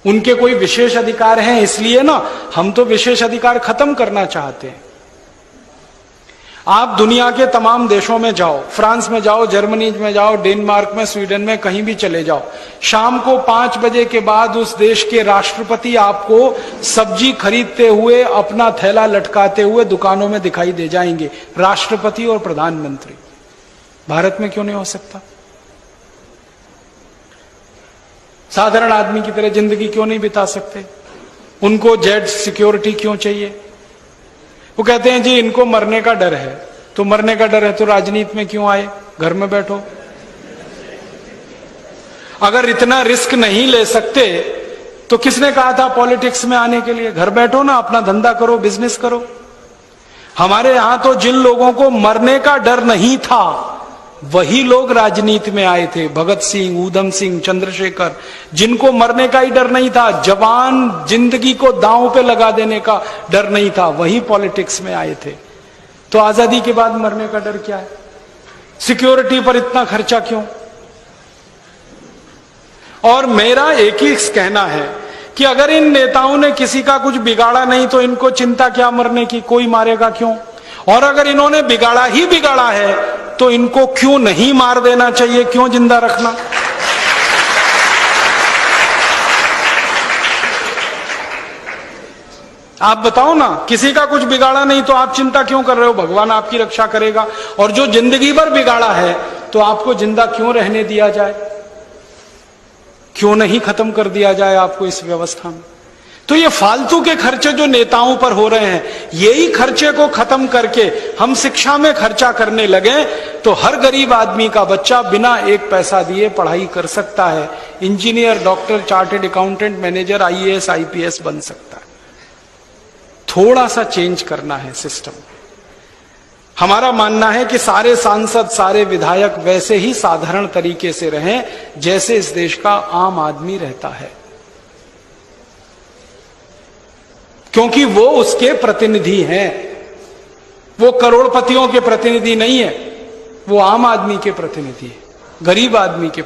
उनके कोई विशेष अधिकार हैं इसलिए ना हम तो विशेष अधिकार खत्म करना चाहते हैं। आप दुनिया के तमाम देशों में जाओ, फ्रांस में जाओ, जर्मनी में जाओ, डेनमार्क में, स्वीडन में, कहीं भी चले जाओ, शाम को 5 बजे के बाद उस देश के राष्ट्रपति आपको सब्जी खरीदते हुए अपना थैला लटकाते हुए दुकानों में दिखाई दे जाएंगे, राष्ट्रपति और प्रधानमंत्री। भारत में क्यों नहीं हो सकता? साधारण आदमी की तरह जिंदगी क्यों नहीं बिता सकते? उनको जेड सिक्योरिटी क्यों चाहिए? वो कहते हैं जी इनको मरने का डर है। तो मरने का डर है तो राजनीति में क्यों आए? घर में बैठो। अगर इतना रिस्क नहीं ले सकते तो किसने कहा था पॉलिटिक्स में आने के लिए? घर बैठो ना, अपना धंधा करो, बिजनेस करो। हमारे यहां तो जिन लोगों को मरने का डर नहीं था वही लोग राजनीति में आए थे। भगत सिंह, ऊधम सिंह, चंद्रशेखर, जिनको मरने का ही डर नहीं था, जवान जिंदगी को दांव पे लगा देने का डर नहीं था, वही पॉलिटिक्स में आए थे। तो आजादी के बाद मरने का डर क्या है? सिक्योरिटी पर इतना खर्चा क्यों? और मेरा एक ही कहना है कि अगर इन नेताओं ने किसी का कुछ बिगाड़ा नहीं तो इनको चिंता क्या मरने की? कोई मारेगा क्यों? और अगर इन्होंने बिगाड़ा ही बिगाड़ा है तो इनको क्यों नहीं मार देना चाहिए? क्यों जिंदा रखना? आप बताओ ना, किसी का कुछ बिगाड़ा नहीं तो आप चिंता क्यों कर रहे हो? भगवान आपकी रक्षा करेगा। और जो जिंदगी भर बिगाड़ा है तो आपको जिंदा क्यों रहने दिया जाए? क्यों नहीं खत्म कर दिया जाए आपको इस व्यवस्था में? तो ये फालतू के खर्चे जो नेताओं पर हो रहे हैं, यही खर्चे को खत्म करके हम शिक्षा में खर्चा करने लगे तो हर गरीब आदमी का बच्चा बिना एक पैसा दिए पढ़ाई कर सकता है, engineer, doctor, chartered accountant, manager, IAS, IPS बन सकता है। थोड़ा सा चेंज करना है सिस्टम। हमारा मानना है कि सारे सांसद, सारे विधायक वैसे ही साधारण तरीके से रहें जैसे इस देश का आम आदमी रहता है, क्योंकि वो उसके प्रतिनिधि हैं। वो करोड़पतियों के प्रतिनिधि नहीं है, वो आम आदमी के प्रतिनिधि है, गरीब आदमी के।